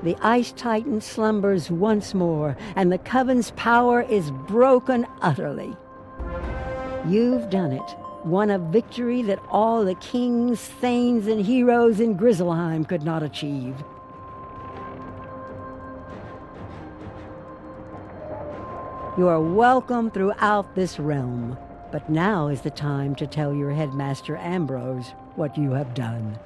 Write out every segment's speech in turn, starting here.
The Ice Titan slumbers once more, and the Coven's power is broken utterly. You've done it, won a victory that all the kings, thanes, and heroes in Grizzleheim could not achieve. You are welcome throughout this realm, but now is the time to tell your headmaster Ambrose what you have done.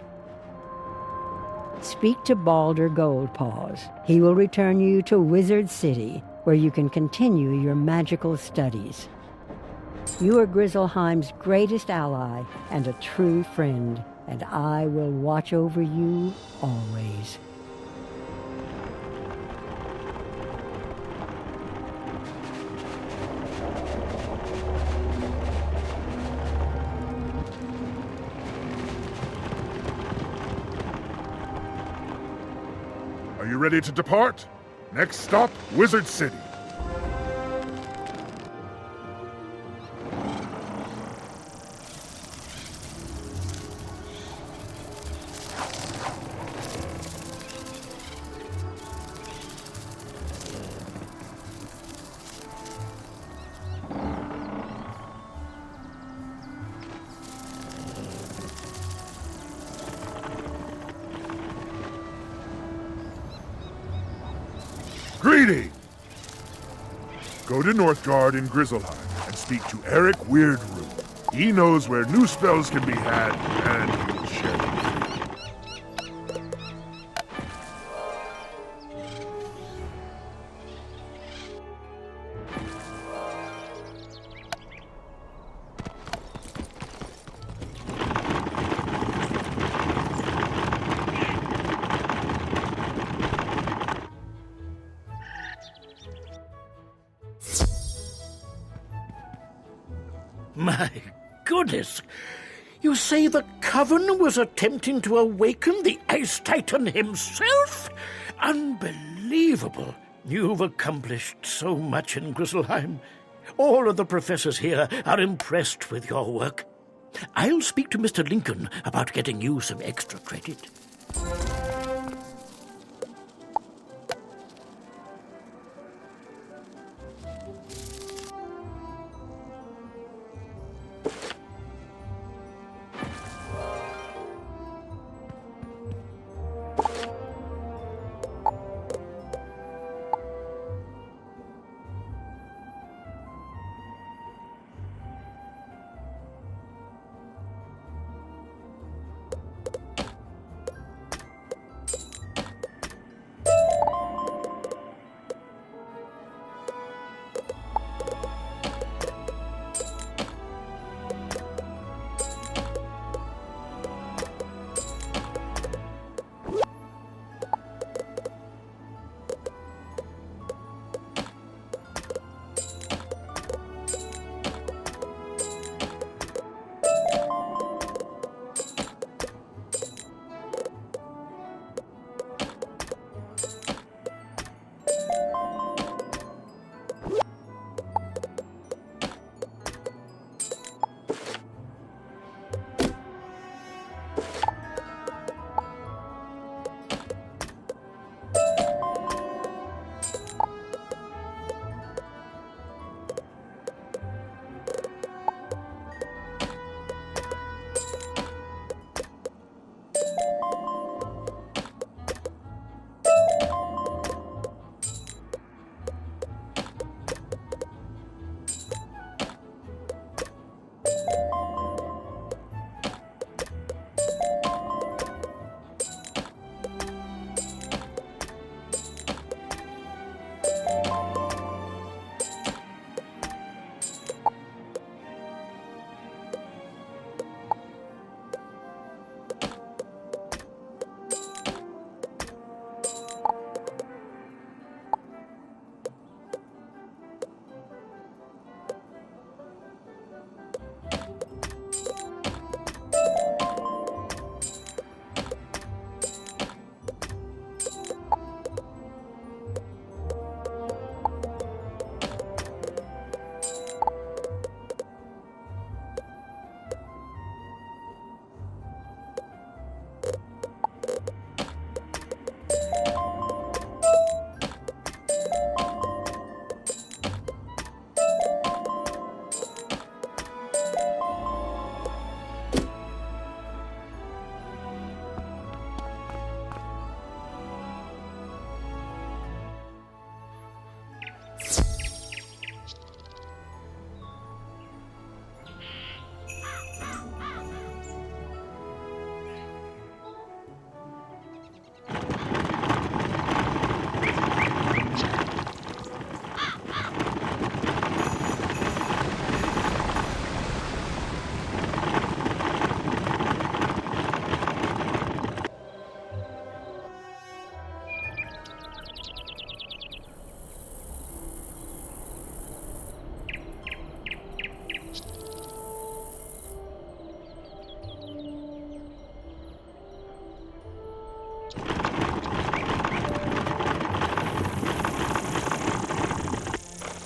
Speak to Balder Goldpaws. He will return you to Wizard City, where you can continue your magical studies. You are Grizzleheim's greatest ally and a true friend, and I will watch over you always. Are you ready to depart? Next stop, Wizard City. Greedy! Go to Northgard in Grizzleheim and speak to Eric Weirdroot. He knows where new spells can be had, and he'll share them with you. My goodness! You say the Coven was attempting to awaken the Ice Titan himself? Unbelievable! You've accomplished so much in Grizzleheim. All of the professors here are impressed with your work. I'll speak to Mr. Lincoln about getting you some extra credit.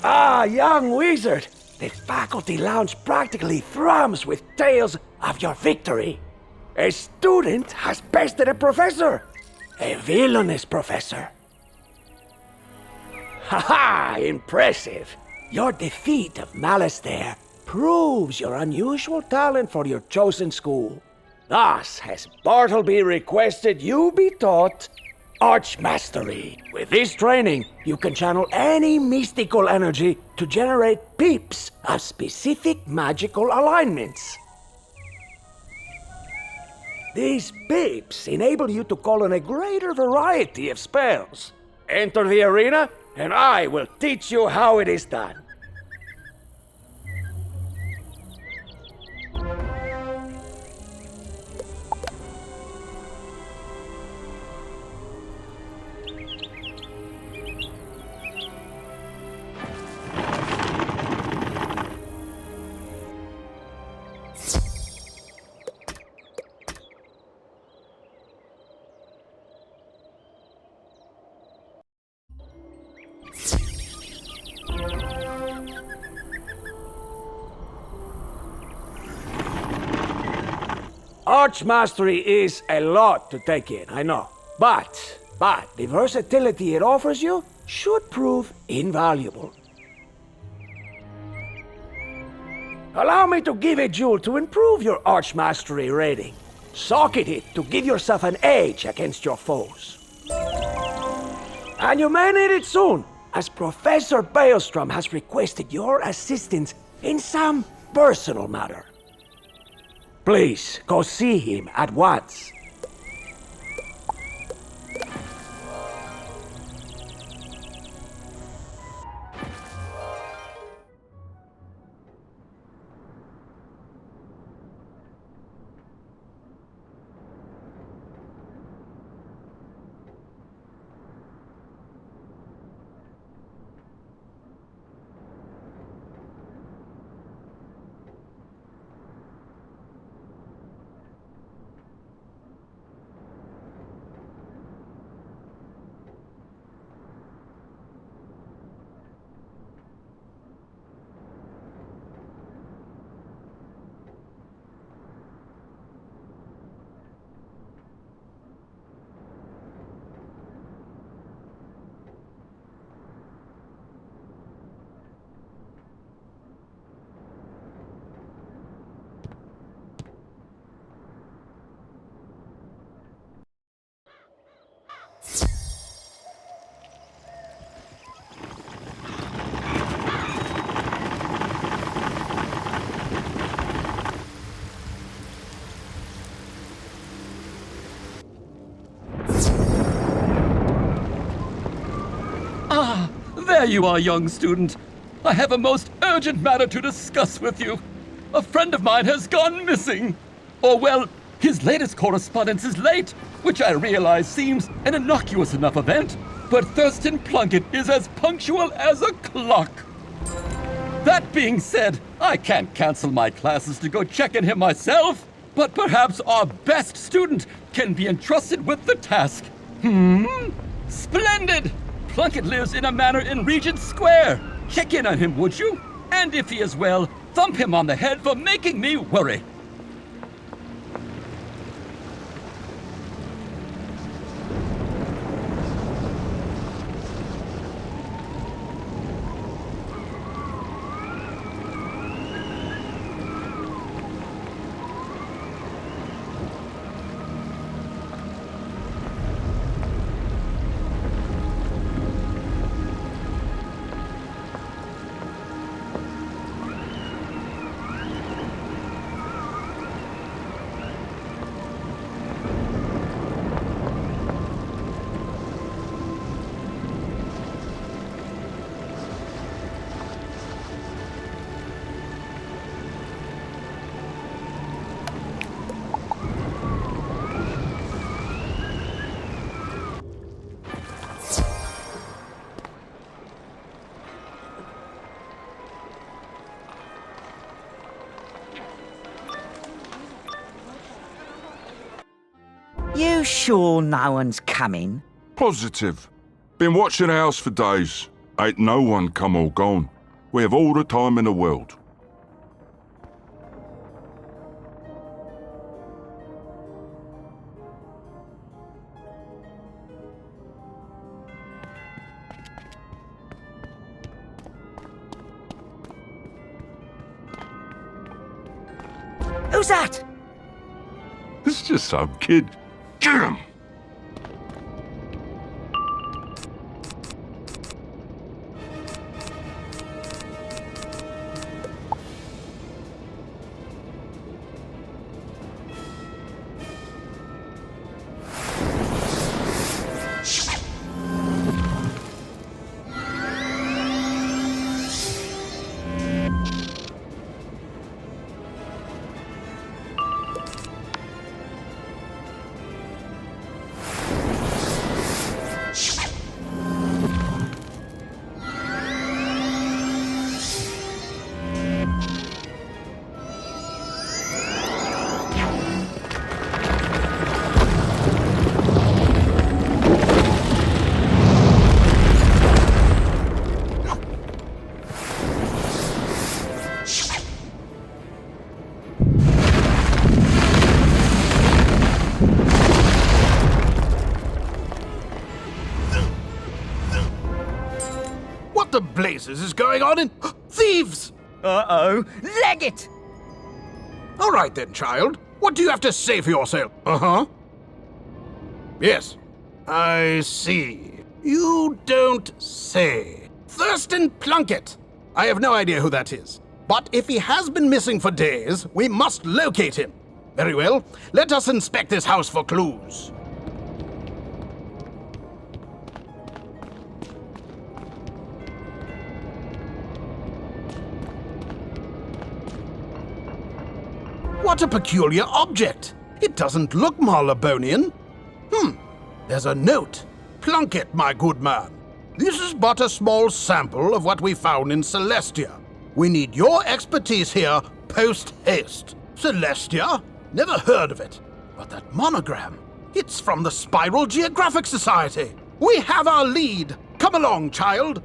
Ah, young wizard! The faculty lounge practically thrums with tales of your victory. A student has bested a professor. A villainous professor. Ha-ha! Impressive! Your defeat of Malastare proves your unusual talent for your chosen school. Thus has Bartleby requested you be taught Archmastery. With this training, you can channel any mystical energy to generate peeps of specific magical alignments. These peeps enable you to call on a greater variety of spells. Enter the arena, and I will teach you how it is done. Archmastery is a lot to take in, I know. But the versatility it offers you should prove invaluable. Allow me to give a jewel to improve your Archmastery rating. Socket it to give yourself an edge against your foes. And you may need it soon, as Professor Baelstrom has requested your assistance in some personal matter. Please, go see him at once. There you are, young student. I have a most urgent matter to discuss with you. A friend of mine has gone missing. Or, well, his latest correspondence is late, which I realize seems an innocuous enough event, but Thurston Plunkett is as punctual as a clock. That being said, I can't cancel my classes to go check on him myself, but perhaps our best student can be entrusted with the task. Splendid! Plunkett lives in a manor in Regent Square. Check in on him, would you? And if he is well, thump him on the head for making me worry. You sure no one's coming? Positive. Been watching the house for days. Ain't no one come or gone. We have all the time in the world. Who's that? It's just some kid. Get him! What the blazes is going on in... Thieves! Uh-oh. Leg it! All right then, child. What do you have to say for yourself? Uh-huh. Yes. I see. You don't say. Thurston Plunkett. I have no idea who that is. But if he has been missing for days, we must locate him. Very well. Let us inspect this house for clues. What a peculiar object! It doesn't look Marlebonian. There's a note. Plunkett, my good man. This is but a small sample of what we found in Celestia. We need your expertise here post-haste. Celestia? Never heard of it. But that monogram, it's from the Spiral Geographic Society. We have our lead. Come along, child.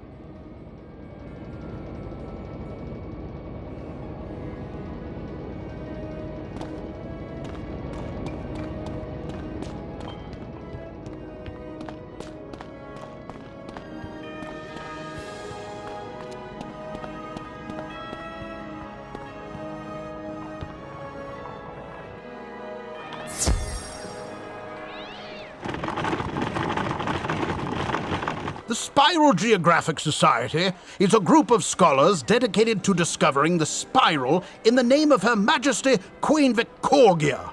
The Spiral Geographic Society is a group of scholars dedicated to discovering the spiral in the name of Her Majesty Queen Victorgia.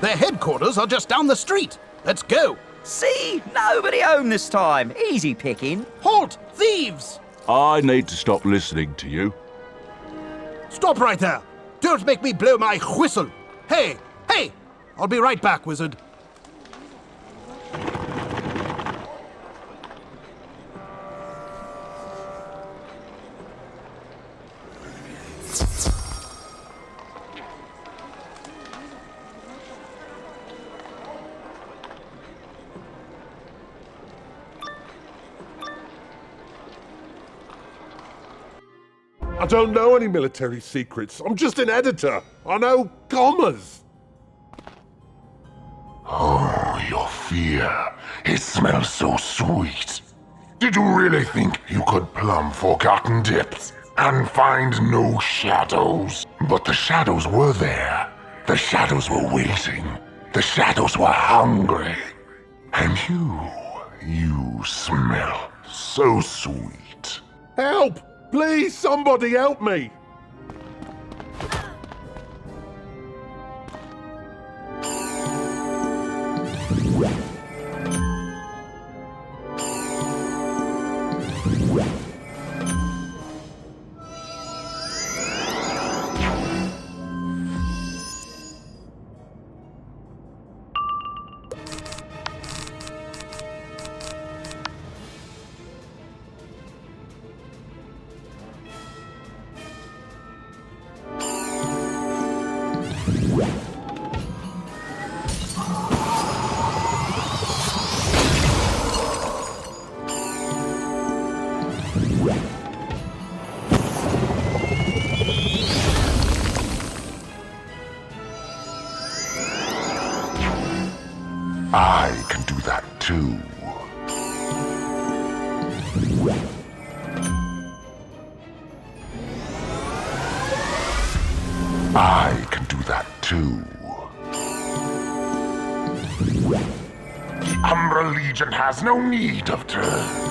Their headquarters are just down the street. Let's go. See? Nobody home this time. Easy picking. Halt! Thieves! I need to stop listening to you. Stop right there. Don't make me blow my whistle. Hey! Hey! I'll be right back, wizard. I don't know any military secrets. I'm just an editor. I know commas. Oh, your fear. It smells so sweet. Did you really think you could plumb forgotten depths and find no shadows? But the shadows were there. The shadows were waiting. The shadows were hungry. And you smell so sweet. Help! Please, somebody help me! I can do that too. I can do that too. The Umbra Legion has no need of turns.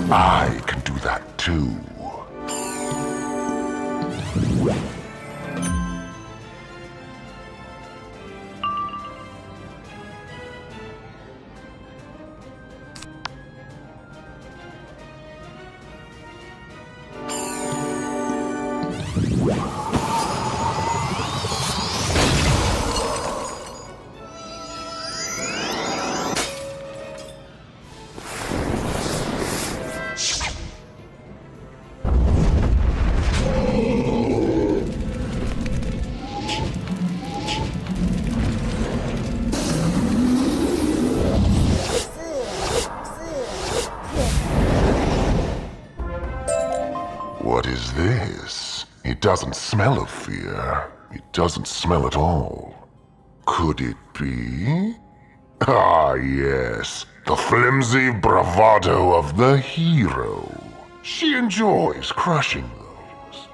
I can do that too. What is this? It doesn't smell of fear. It doesn't smell at all. Could it be? Ah, yes. The flimsy bravado of the hero. She enjoys crushing those.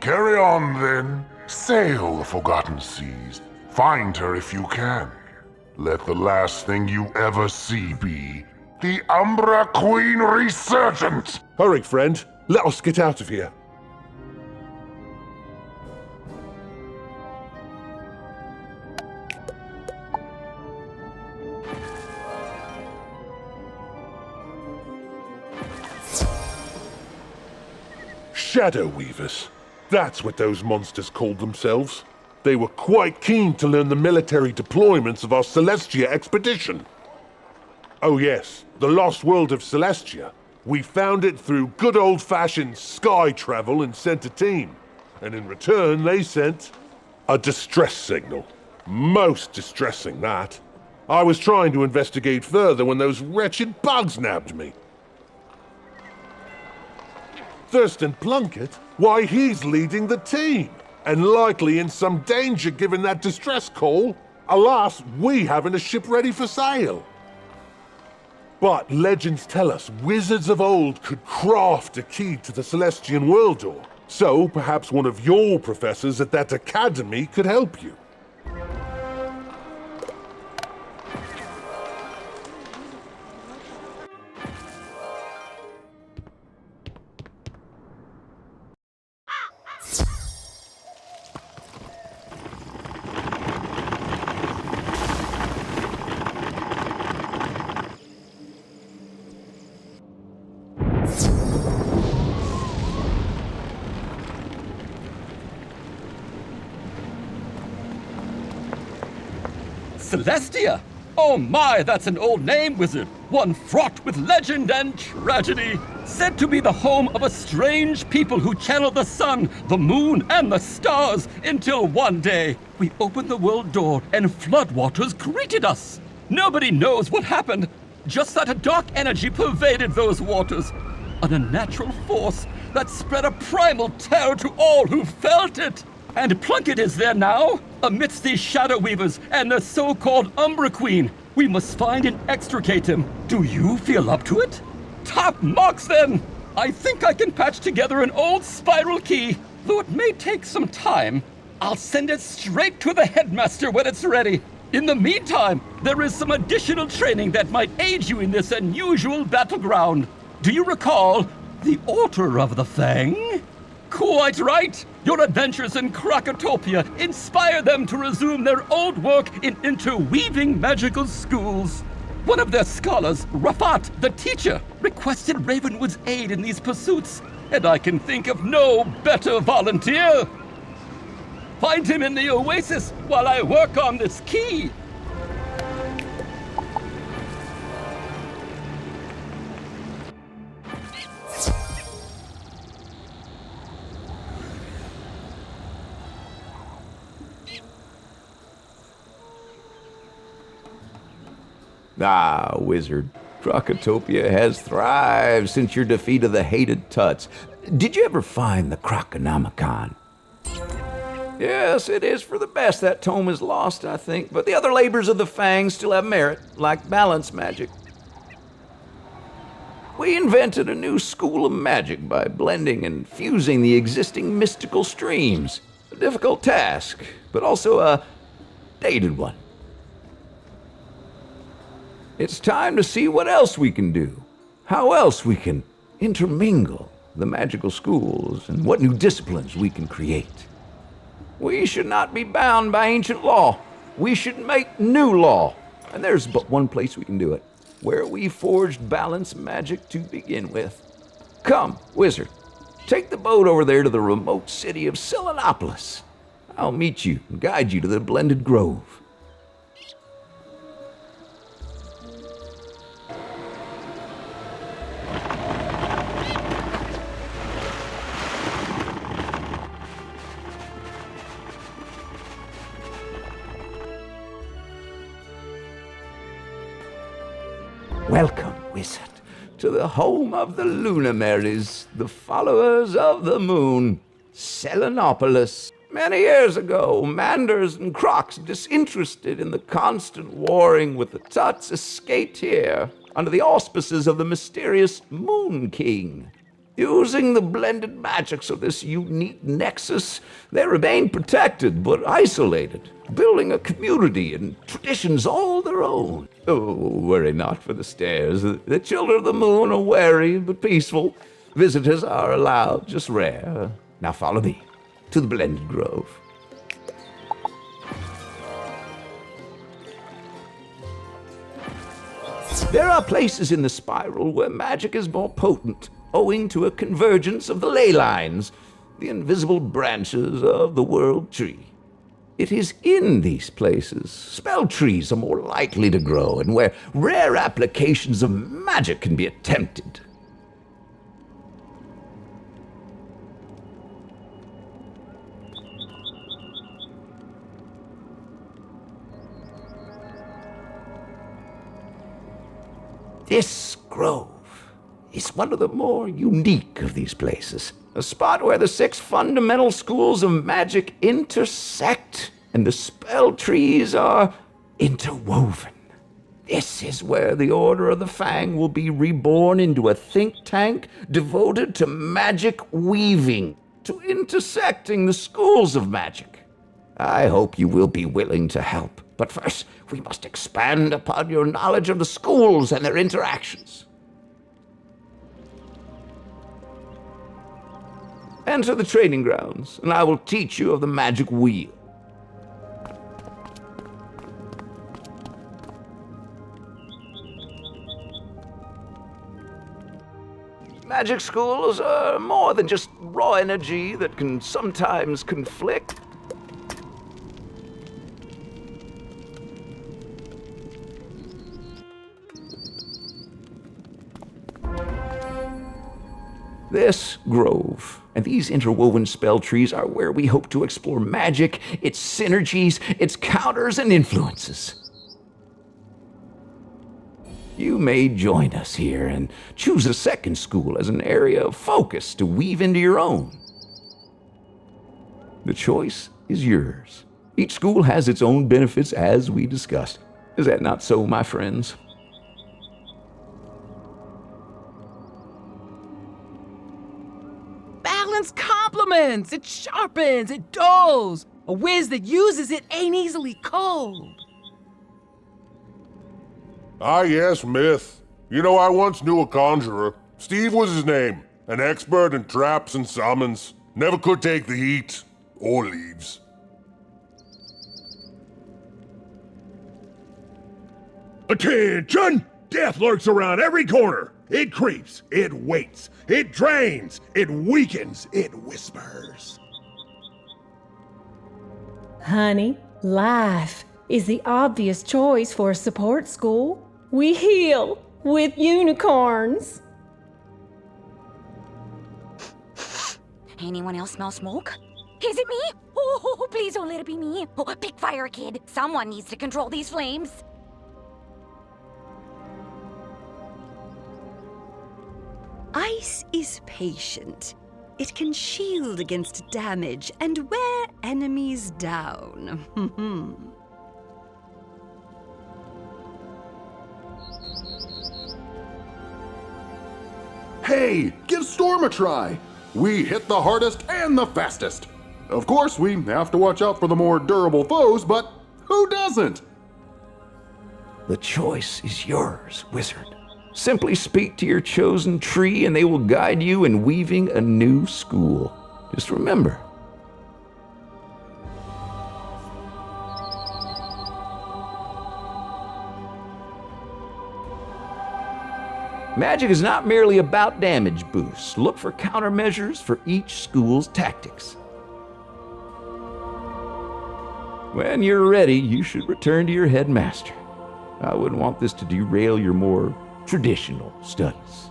Carry on, then. Sail the forgotten seas. Find her if you can. Let the last thing you ever see be the Umbra Queen Resurgent! Hurry, friend. Let us get out of here. Shadow Weavers. That's what those monsters called themselves. They were quite keen to learn the military deployments of our Celestia expedition. Oh yes, the lost world of Celestia. We found it through good old-fashioned sky travel and sent a team. And in return, they sent a distress signal. Most distressing, that. I was trying to investigate further when those wretched bugs nabbed me. Thurston Plunkett? Why, he's leading the team. And likely in some danger given that distress call. Alas, we haven't a ship ready for sail. But legends tell us wizards of old could craft a key to the Celestian world door. So perhaps one of your professors at that academy could help you. Celestia! Oh my, that's an old name, wizard. One fraught with legend and tragedy. Said to be the home of a strange people who channel the sun, the moon, and the stars, until one day we opened the world door and floodwaters greeted us. Nobody knows what happened, just that a dark energy pervaded those waters. An unnatural force that spread a primal terror to all who felt it. And Plunkett is there now, amidst these Shadow Weavers and the so-called Umbra Queen. We must find and extricate him. Do you feel up to it? Top marks, then! I think I can patch together an old spiral key, though it may take some time. I'll send it straight to the headmaster when it's ready. In the meantime, there is some additional training that might aid you in this unusual battleground. Do you recall the Altar of the Fang? Quite right! Your adventures in Krakatopia inspire them to resume their old work in interweaving magical schools. One of their scholars, Rafat, the teacher, requested Ravenwood's aid in these pursuits, and I can think of no better volunteer. Find him in the oasis while I work on this key. Ah, wizard. Crocotopia has thrived since your defeat of the hated Tuts. Did you ever find the Croconomicon? Yes, it is for the best that tome is lost, I think, but the other labors of the Fang still have merit, like balance magic. We invented a new school of magic by blending and fusing the existing mystical streams. A difficult task, but also a dated one. It's time to see what else we can do, how else we can intermingle the magical schools, and what new disciplines we can create. We should not be bound by ancient law. We should make new law. And there's but one place we can do it, where we forged balance magic to begin with. Come, wizard, take the boat over there to the remote city of Selenopolis. I'll meet you and guide you to the Blended Grove. Welcome, wizard, to the home of the Lunamarys, the followers of the moon, Selenopolis. Many years ago, Manders and Crocs, disinterested in the constant warring with the Tuts, escaped here under the auspices of the mysterious Moon King. Using the blended magics of this unique nexus, they remain protected but isolated, building a community and traditions all their own. Oh, worry not for the stairs. The children of the moon are wary but peaceful. Visitors are allowed, just rare. Now follow me to the Blended Grove. There are places in the spiral where magic is more potent, owing to a convergence of the ley lines, the invisible branches of the world tree. It is in these places spell trees are more likely to grow and where rare applications of magic can be attempted. This grove is one of the more unique of these places. A spot where the 6 fundamental schools of magic intersect and the spell trees are interwoven. This is where the Order of the Fang will be reborn into a think tank devoted to magic weaving, to intersecting the schools of magic. I hope you will be willing to help, but first we must expand upon your knowledge of the schools and their interactions. Enter the training grounds, and I will teach you of the magic wheel. Magic schools are more than just raw energy that can sometimes conflict. This grove and these interwoven spell trees are where we hope to explore magic, its synergies, its counters and influences. You may join us here and choose a second school as an area of focus to weave into your own. The choice is yours. Each school has its own benefits, as we discussed. Is that not so, my friends? Balance complements, it sharpens, it dulls. A whiz that uses it ain't easily cold. Ah, yes, myth. You know, I once knew a conjurer. Steve was his name. An expert in traps and summons. Never could take the heat. Or leaves. Attention! Death lurks around every corner. It creeps, it waits, it drains, it weakens, it whispers. Honey, life is the obvious choice for a support school. We heal with unicorns. Anyone else smell smoke? Is it me? Oh, please don't let it be me. Oh, pick fire, kid. Someone needs to control these flames. Ice is patient. It can shield against damage and wear enemies down. Hey, give Storm a try! We hit the hardest and the fastest! Of course, we have to watch out for the more durable foes, but who doesn't? The choice is yours, wizard. Simply speak to your chosen tree and they will guide you in weaving a new school. Just remember, magic is not merely about damage boosts. Look for countermeasures for each school's tactics. When you're ready, you should return to your headmaster. I wouldn't want this to derail your more traditional studies.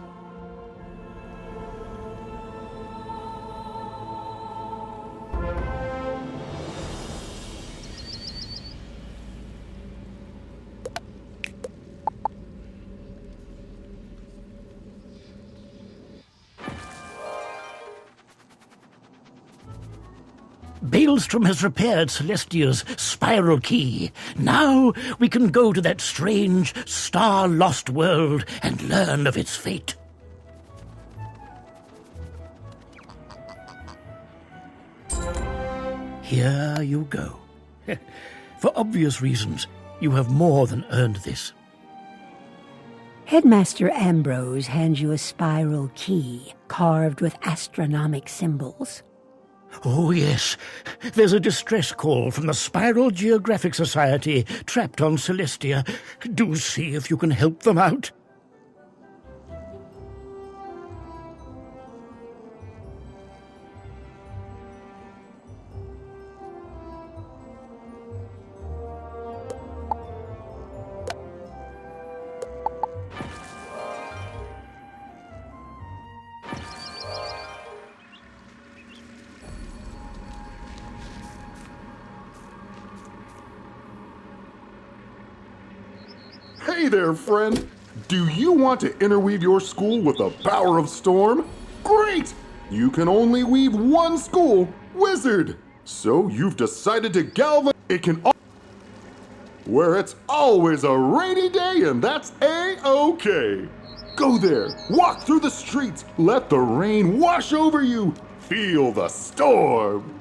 Baelstrom has repaired Celestia's spiral key. Now we can go to that strange, star-lost world and learn of its fate. Here you go. For obvious reasons, you have more than earned this. Headmaster Ambrose hands you a spiral key carved with astronomic symbols. Oh, yes. There's a distress call from the Spiral Geographic Society trapped on Celestia. Do see if you can help them out. Hey there, friend! Do you want to interweave your school with the power of Storm? Great! You can only weave one school, Wizard! So you've decided to galvanize where it's always a rainy day and that's A-OK! Go there, walk through the streets, let the rain wash over you, feel the storm!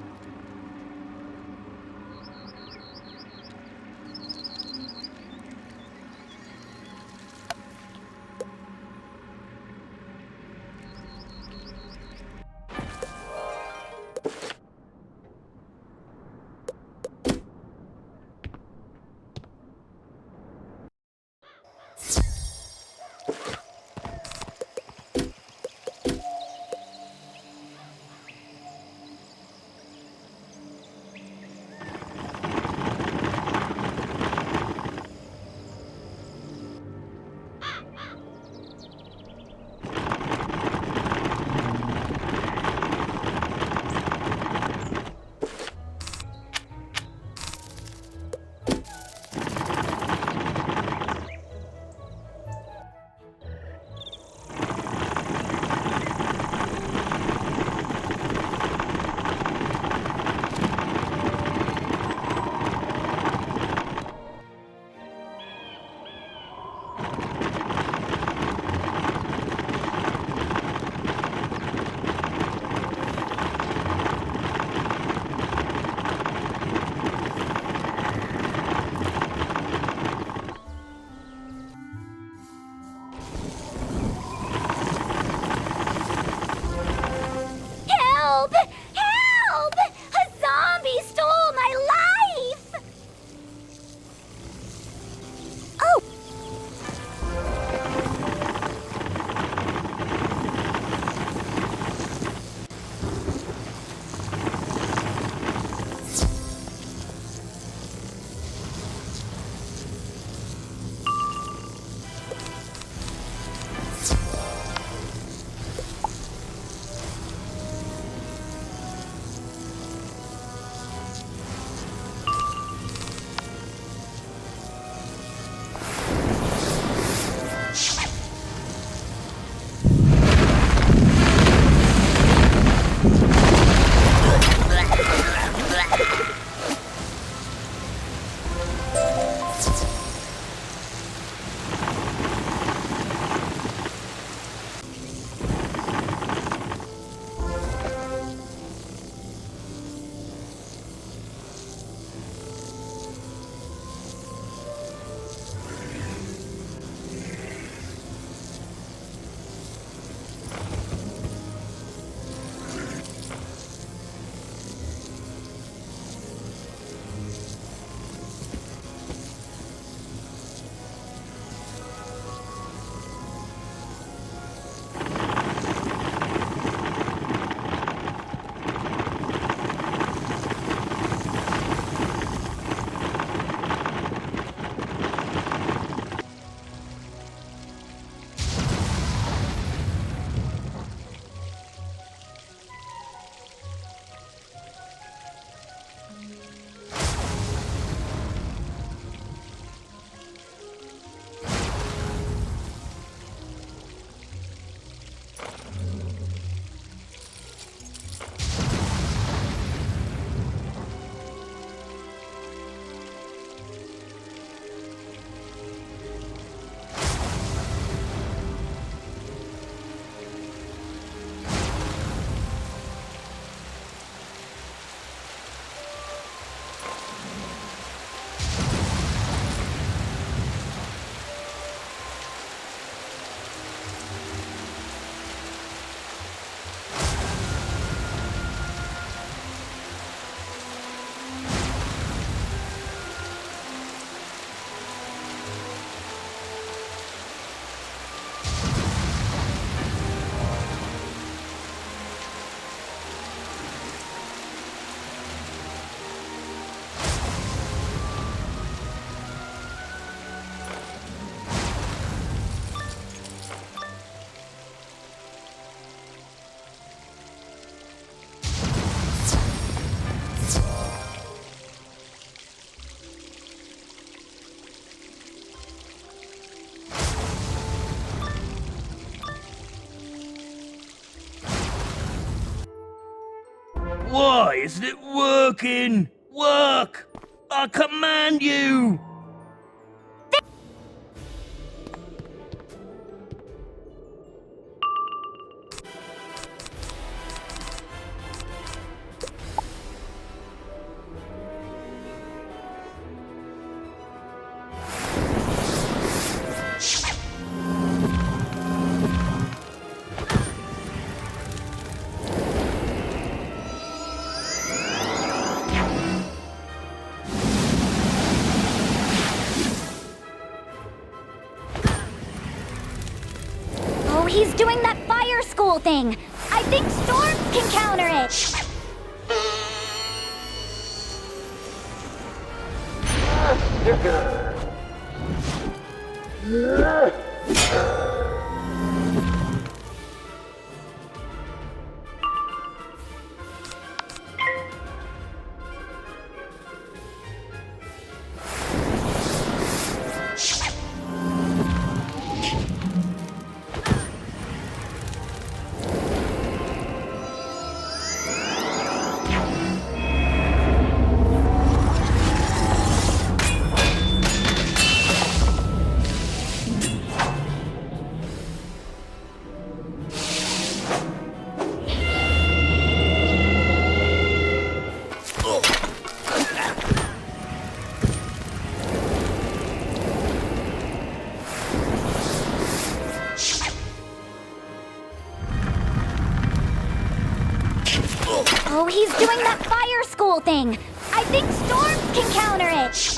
Why isn't it working? Work! I command you! Oh, he's doing that fire school thing. I think storms can counter it. Oh, he's doing that fire school thing. I think storms can counter it.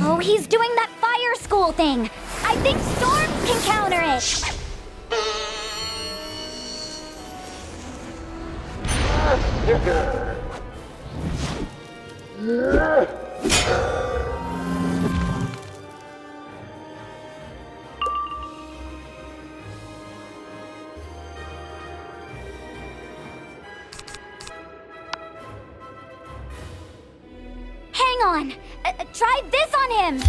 Oh, he's doing that fire school thing. I think storms can counter it. Hang on. Try this on him.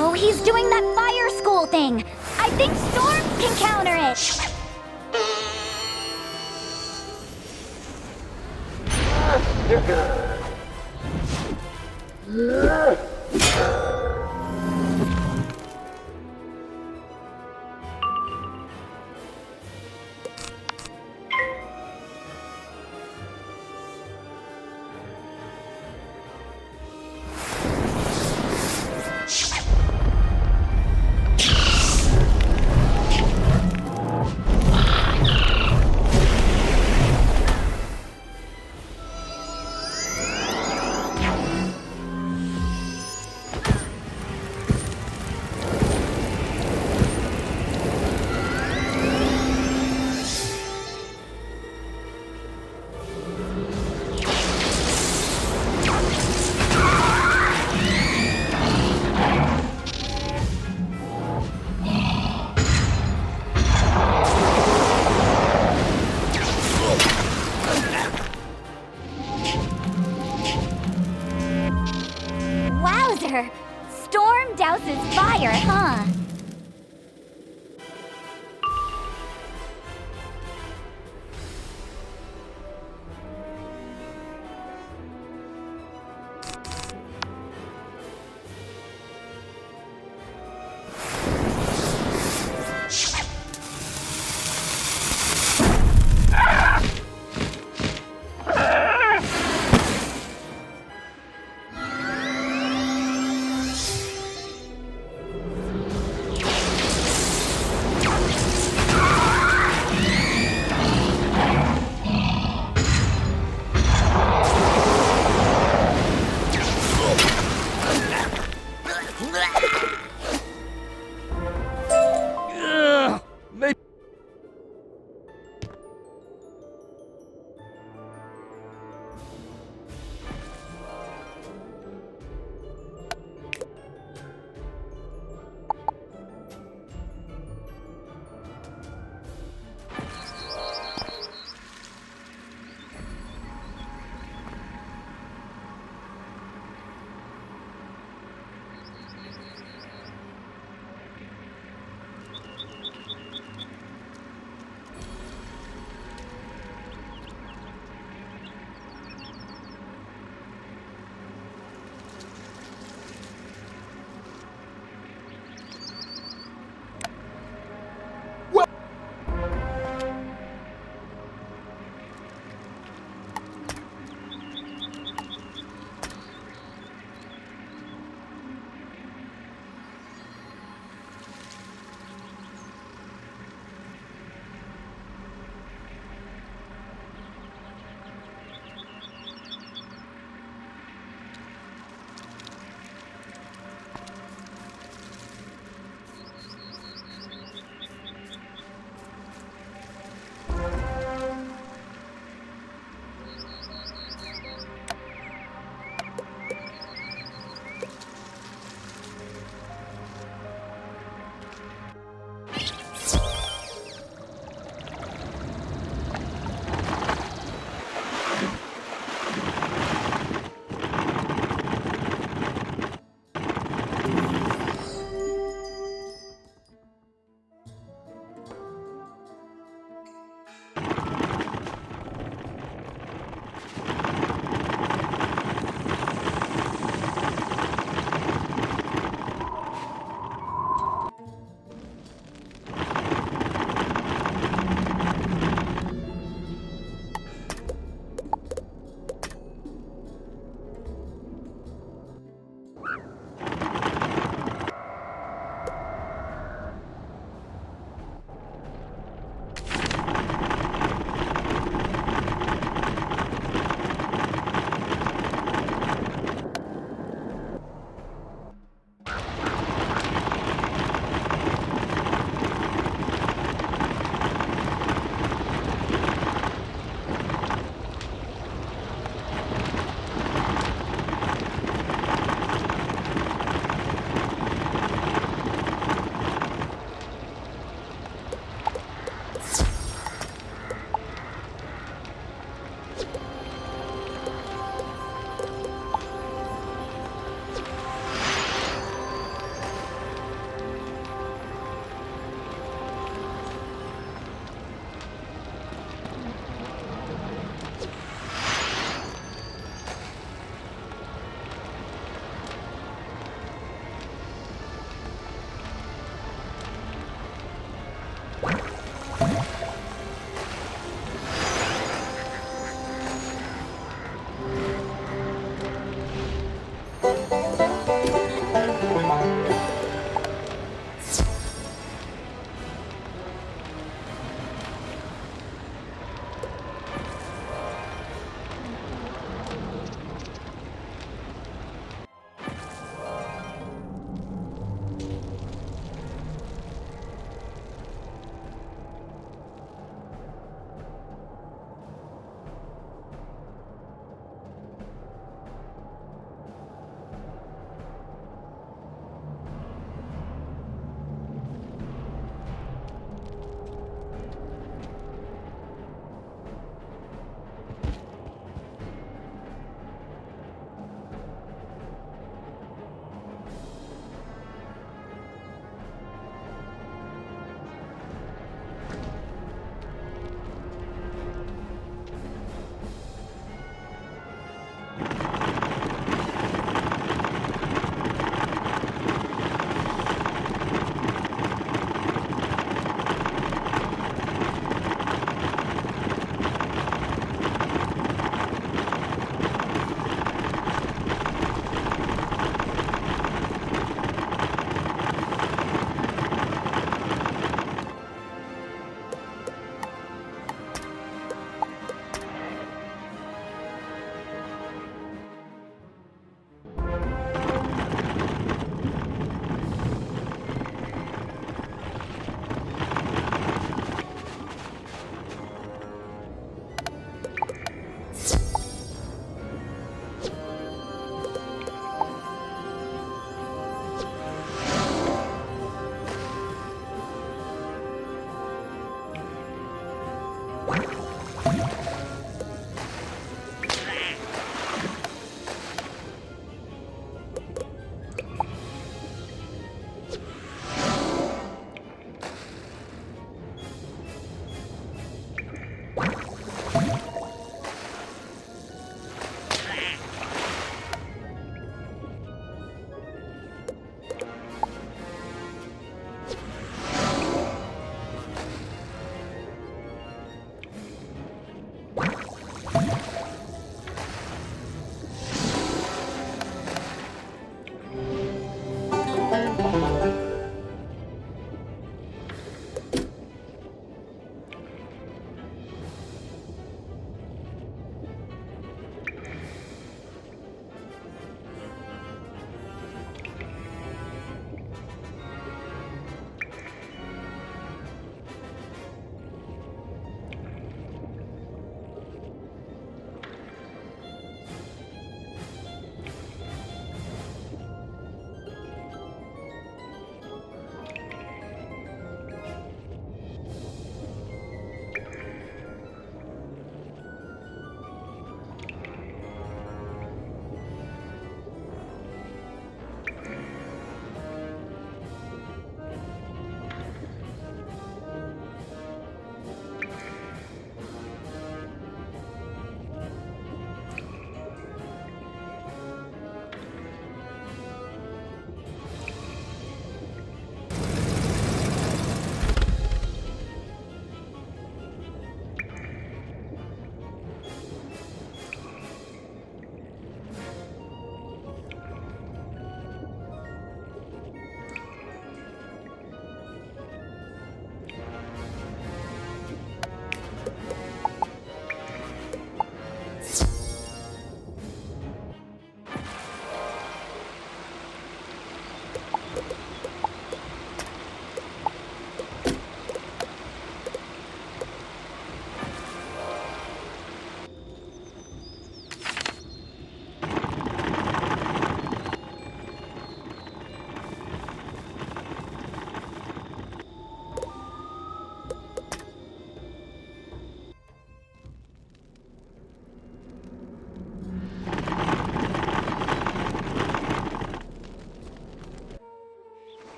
Oh, he's doing that fire school thing. I think storms can counter it. Wowzer! Storm douses fire, huh?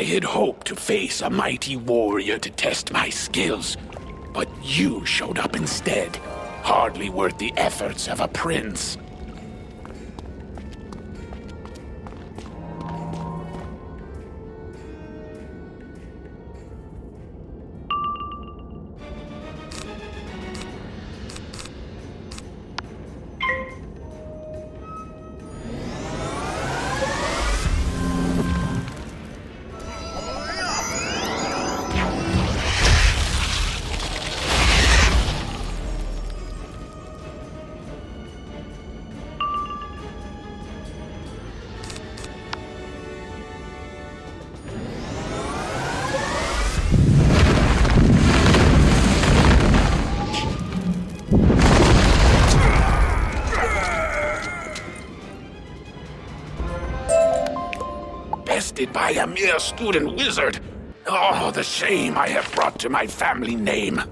I had hoped to face a mighty warrior to test my skills, but you showed up instead. Hardly worth the efforts of a prince. Bested by a mere student wizard. Oh, the shame I have brought to my family name.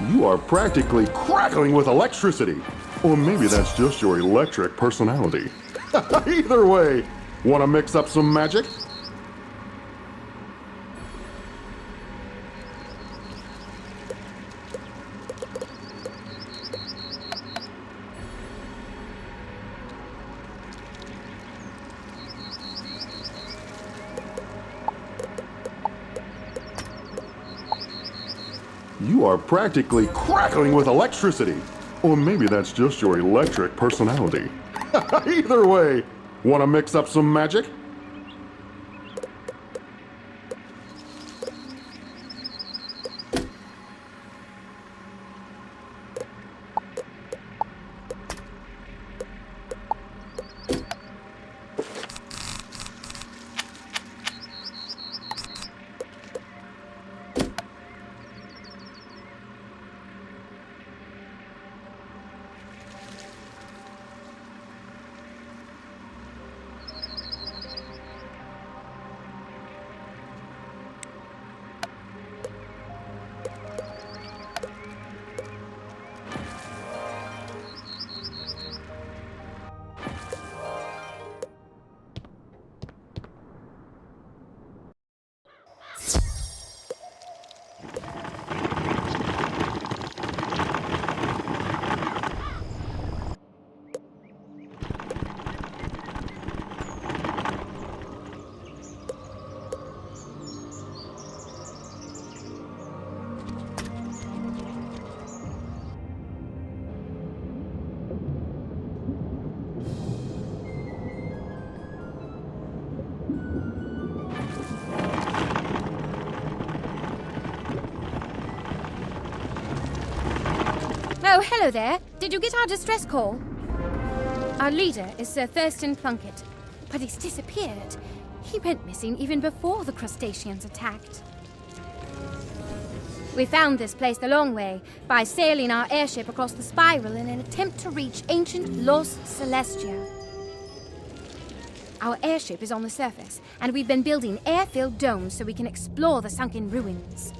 You are practically crackling with electricity. Or maybe that's just your electric personality. Either way, want to mix up some magic? You are practically crackling with electricity. Or maybe that's just your electric personality. Either way, want to mix up some magic? Oh, hello there. Did you get our distress call? Our leader is Sir Thurston Plunkett, but he's disappeared. He went missing even before the crustaceans attacked. We found this place the long way by sailing our airship across the spiral in an attempt to reach ancient lost Celestia. Our airship is on the surface, and we've been building air-filled domes so we can explore the sunken ruins.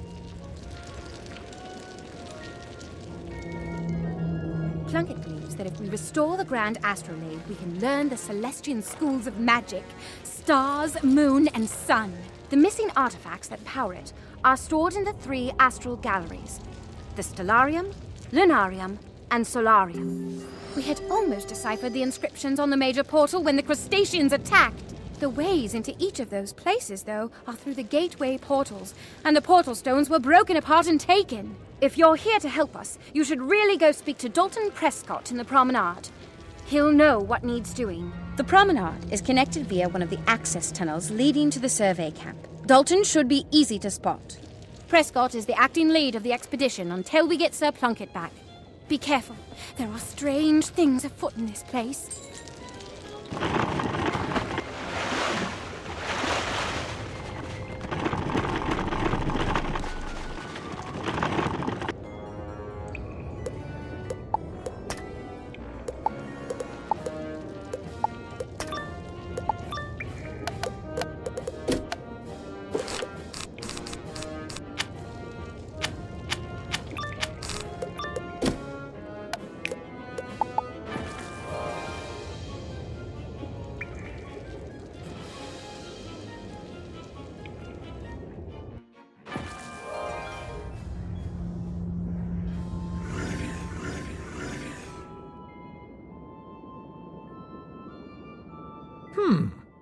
Plunkett believes that if we restore the Grand Astrolabe, we can learn the Celestian schools of magic, stars, moon, and sun. The missing artifacts that power it are stored in the 3 astral galleries, the Stellarium, Lunarium, and Solarium. We had almost deciphered the inscriptions on the major portal when the crustaceans attacked. The ways into each of those places, though, are through the gateway portals, and the portal stones were broken apart and taken. If you're here to help us, you should really go speak to Dalton Prescott in the promenade. He'll know what needs doing. The promenade is connected via one of the access tunnels leading to the survey camp. Dalton should be easy to spot. Prescott is the acting lead of the expedition until we get Sir Plunkett back. Be careful. There are strange things afoot in this place.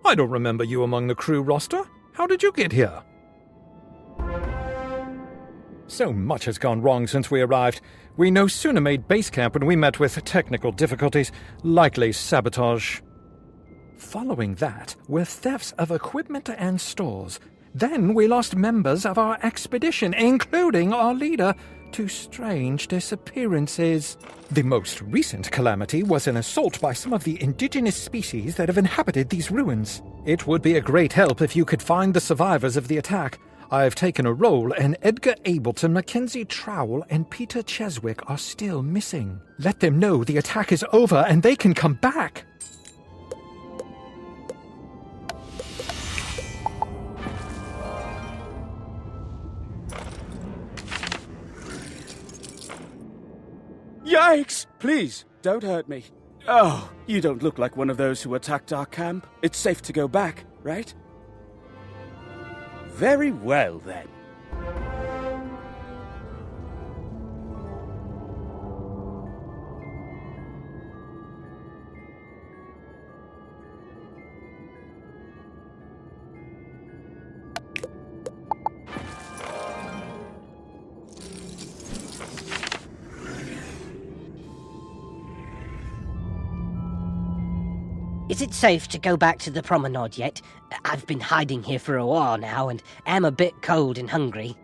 I don't remember you among the crew roster. How did you get here? So much has gone wrong since we arrived. We no sooner made base camp when we met with technical difficulties, likely sabotage. Following that were thefts of equipment and stores. Then we lost members of our expedition, including our leader, to strange disappearances. The most recent calamity was an assault by some of the indigenous species that have inhabited these ruins. It would be a great help if you could find the survivors of the attack. I've taken a role, and Edgar Ableton, Mackenzie Trowell, and Peter Cheswick are still missing. Let them know the attack is over and they can come back. Yikes! Please, don't hurt me. Oh, you don't look like one of those who attacked our camp. It's safe to go back, right? Very well, then. Is it safe to go back to the promenade yet? I've been hiding here for a while now and am a bit cold and hungry.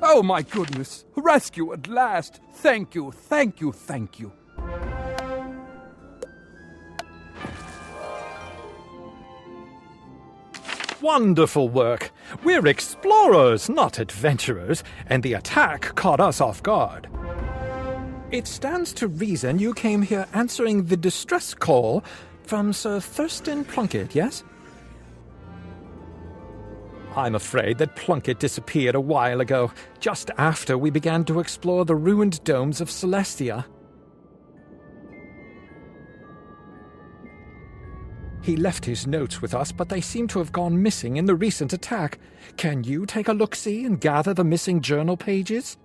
Oh my goodness! Rescue at last! Thank you, thank you, thank you. Wonderful work. We're explorers, not adventurers, and the attack caught us off guard. It stands to reason you came here answering the distress call from Sir Thurston Plunkett, yes? I'm afraid that Plunkett disappeared a while ago, just after we began to explore the ruined domes of Celestia. He left his notes with us, but they seem to have gone missing in the recent attack. Can you take a look-see and gather the missing journal pages?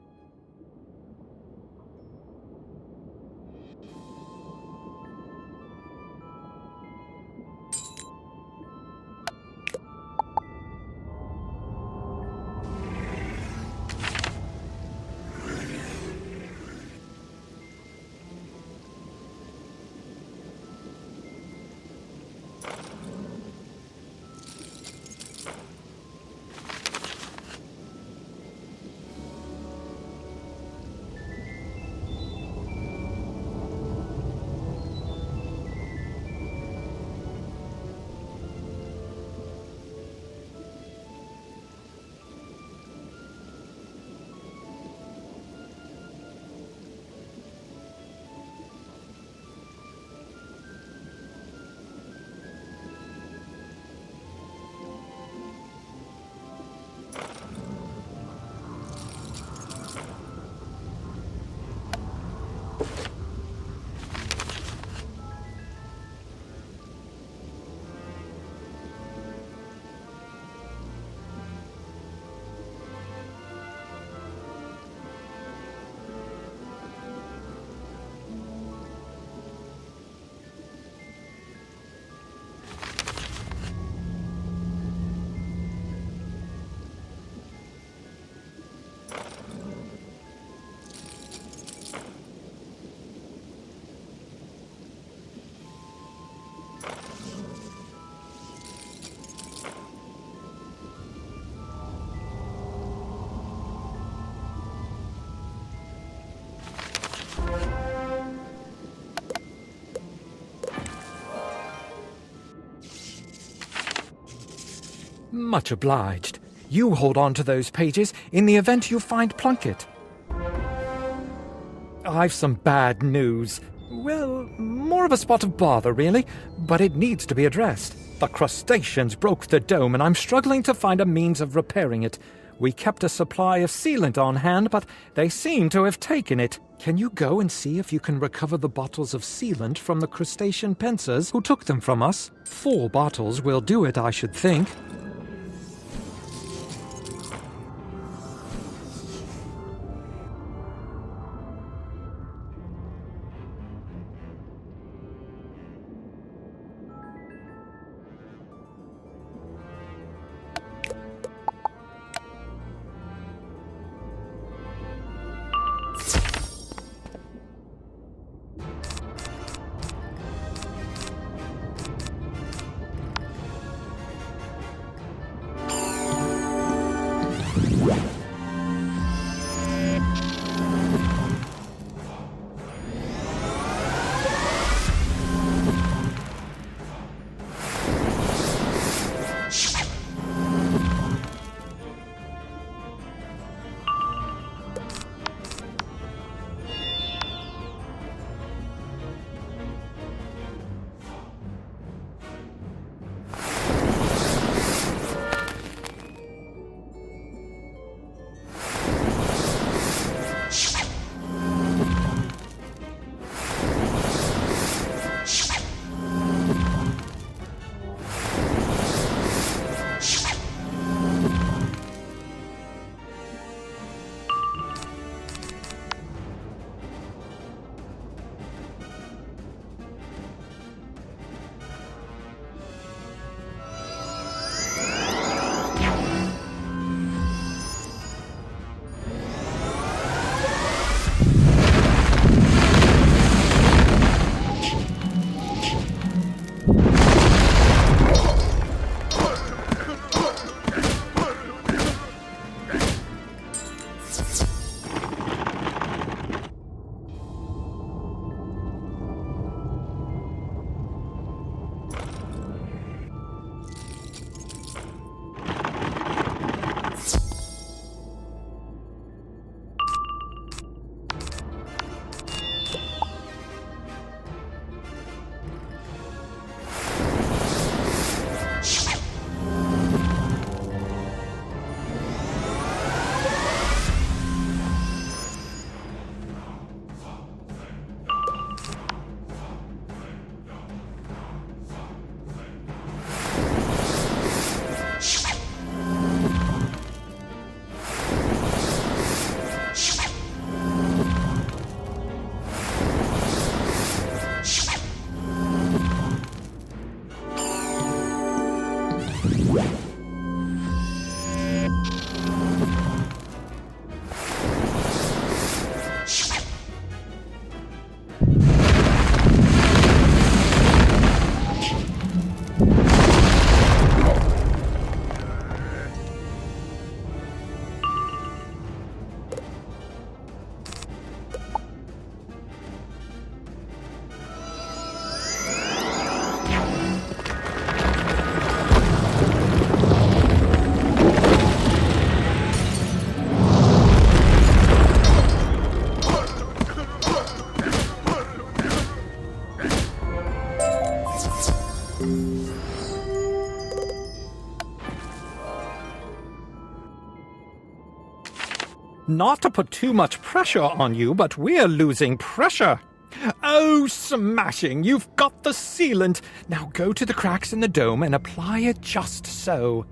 Much obliged. You hold on to those pages in the event you find Plunkett. I've some bad news. Well, more of a spot of bother, really, but it needs to be addressed. The crustaceans broke the dome, and I'm struggling to find a means of repairing it. We kept a supply of sealant on hand, but they seem to have taken it. Can you go and see if you can recover the bottles of sealant from the crustacean pincers who took them from us? 4 bottles will do it, I should think. Not to put too much pressure on you, but we're losing pressure. Oh, smashing! You've got the sealant. Now go to the cracks in the dome and apply it just so.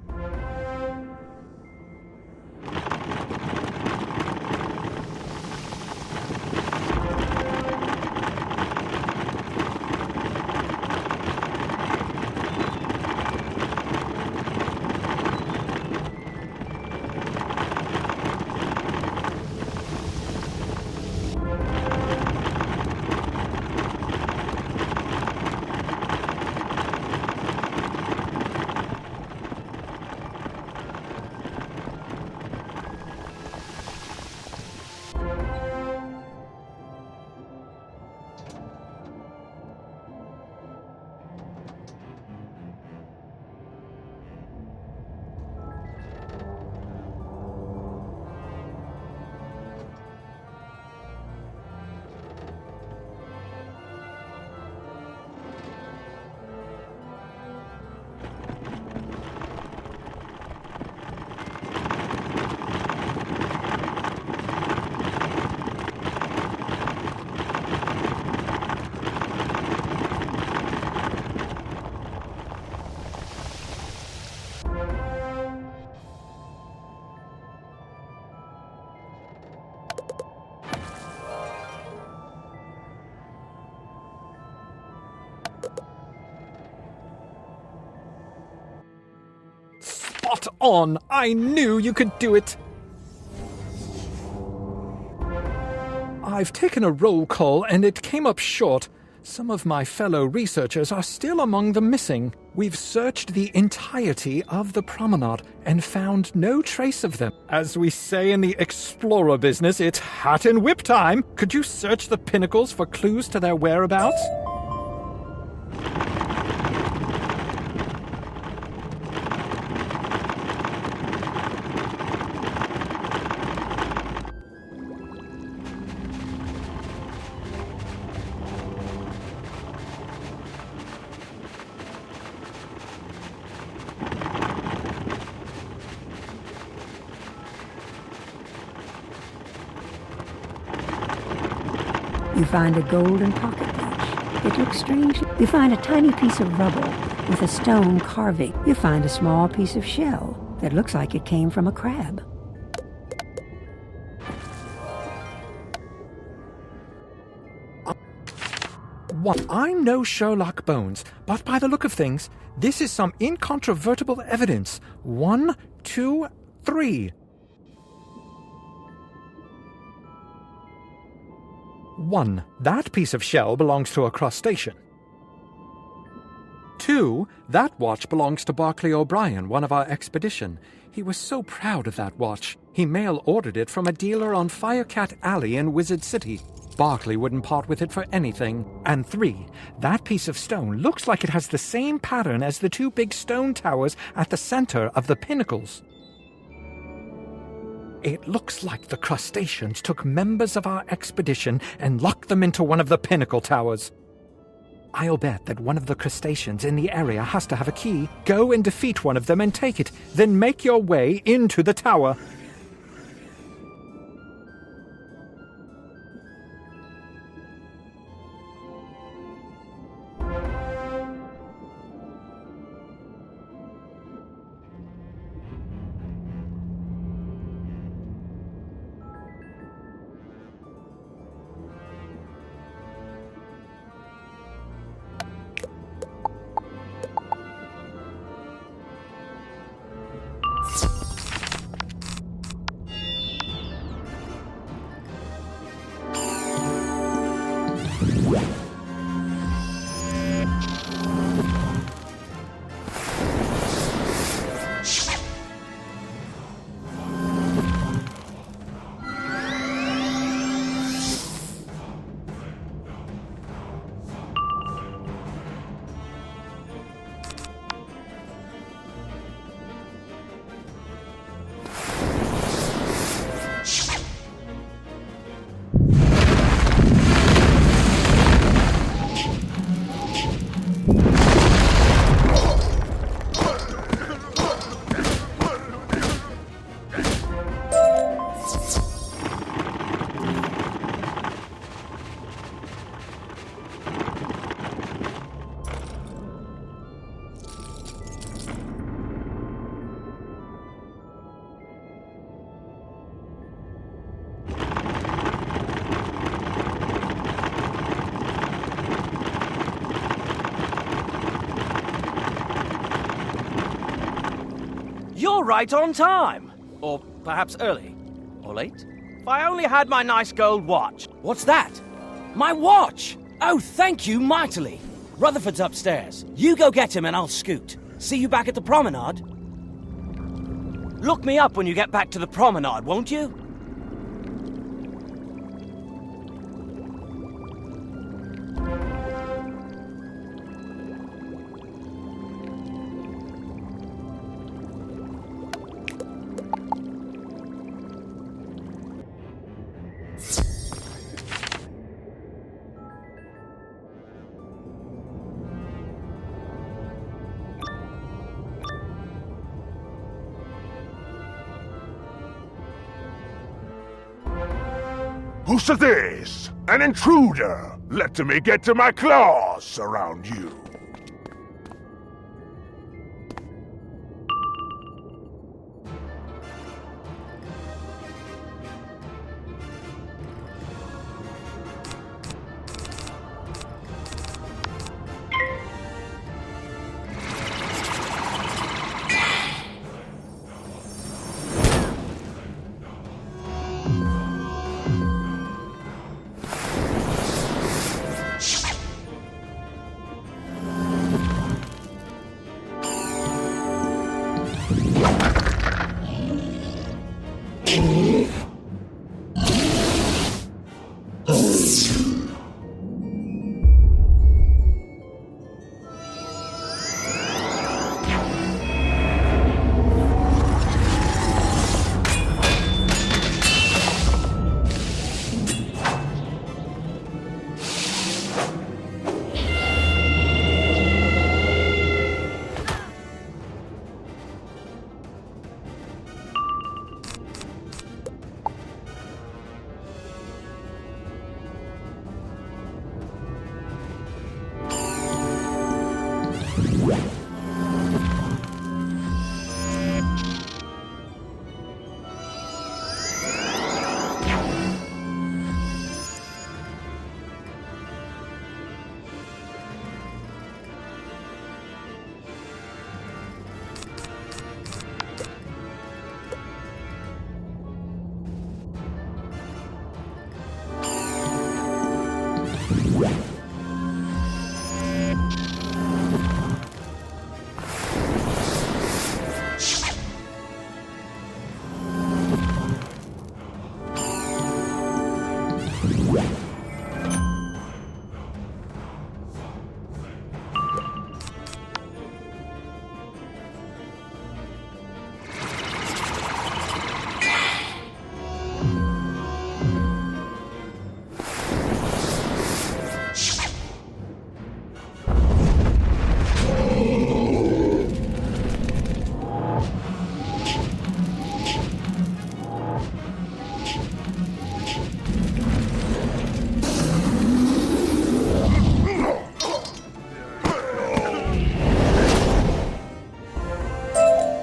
Spot on! I knew you could do it! I've taken a roll call and it came up short. Some of my fellow researchers are still among the missing. We've searched the entirety of the promenade and found no trace of them. As we say in the explorer business, it's hat and whip time! Could you search the pinnacles for clues to their whereabouts? You find a golden pocket watch. It looks strange. You find a tiny piece of rubble with a stone carving. You find a small piece of shell that looks like it came from a crab. What? I'm no Sherlock Bones, but by the look of things, this is some incontrovertible evidence. 1, 2, 3. 1. That piece of shell belongs to a crustacean. 2, that watch belongs to Barclay O'Brien, one of our expedition. He was so proud of that watch. He mail-ordered it from a dealer on Firecat Alley in Wizard City. Barclay wouldn't part with it for anything. And 3, that piece of stone looks like it has the same pattern as the 2 big stone towers at the center of the pinnacles. It looks like the crustaceans took members of our expedition and locked them into one of the pinnacle towers. I'll bet that one of the crustaceans in the area has to have a key. Go and defeat one of them and take it, then make your way into the tower. You're right on time. Or perhaps early. Or late. If I only had my nice gold watch. What's that? My watch! Oh, thank you mightily. Rutherford's upstairs. You go get him and I'll scoot. See you back at the promenade. Look me up when you get back to the promenade, won't you? Who's this? An intruder! Let me get to my claws around you.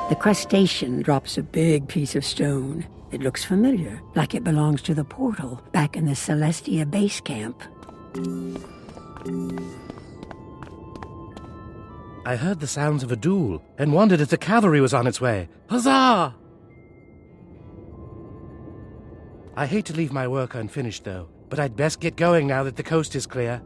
The crustacean drops a big piece of stone. It looks familiar, like it belongs to the portal back in the Celestia base camp. I heard the sounds of a duel and wondered if the cavalry was on its way. Huzzah! I hate to leave my work unfinished, though, but I'd best get going now that the coast is clear.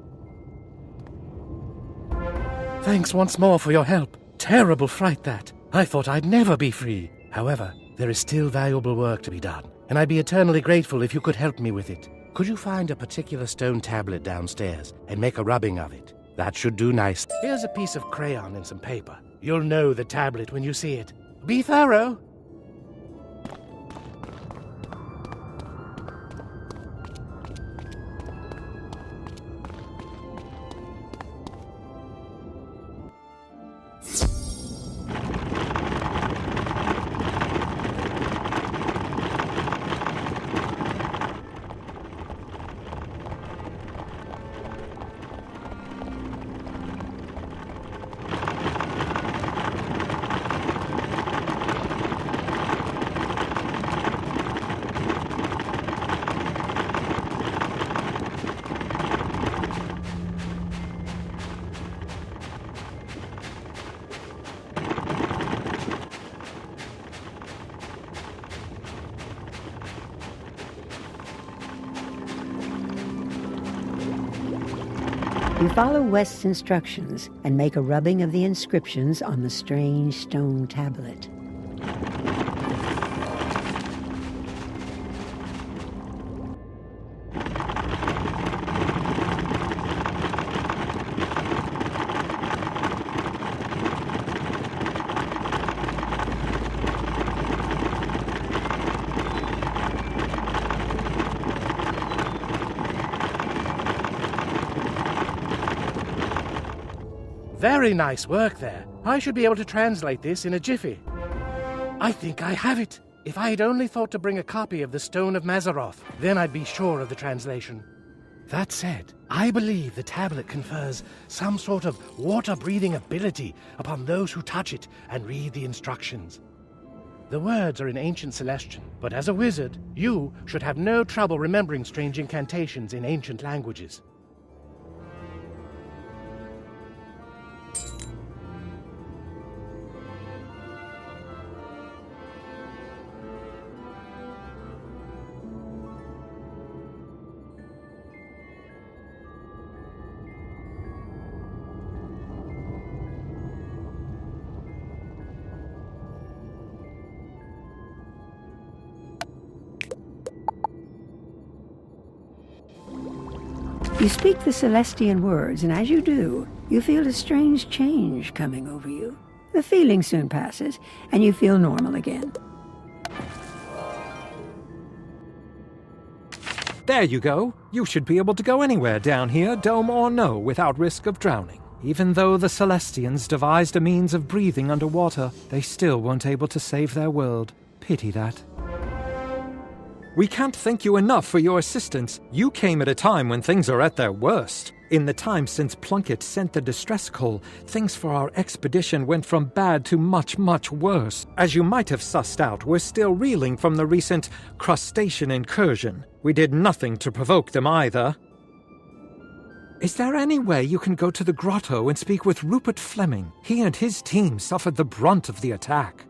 Thanks once more for your help. Terrible fright, that. I thought I'd never be free. However, there is still valuable work to be done, and I'd be eternally grateful if you could help me with it. Could you find a particular stone tablet downstairs and make a rubbing of it? That should do nice. Here's a piece of crayon and some paper. You'll know the tablet when you see it. Be thorough. You follow West's instructions and make a rubbing of the inscriptions on the strange stone tablet. Very nice work there. I should be able to translate this in a jiffy. I think I have it. If I had only thought to bring a copy of the Stone of Mazaroth, then I'd be sure of the translation. That said, I believe the tablet confers some sort of water-breathing ability upon those who touch it and read the instructions. The words are in ancient Celestian, but as a wizard, you should have no trouble remembering strange incantations in ancient languages. You speak the Celestian words, and as you do, you feel a strange change coming over you. The feeling soon passes, and you feel normal again. There you go. You should be able to go anywhere down here, dome or no, without risk of drowning. Even though the Celestians devised a means of breathing underwater, they still weren't able to save their world. Pity that. We can't thank you enough for your assistance. You came at a time when things are at their worst. In the time since Plunkett sent the distress call, things for our expedition went from bad to much, much worse. As you might have sussed out, we're still reeling from the recent crustacean incursion. We did nothing to provoke them either. Is there any way you can go to the grotto and speak with Rupert Fleming? He and his team suffered the brunt of the attack.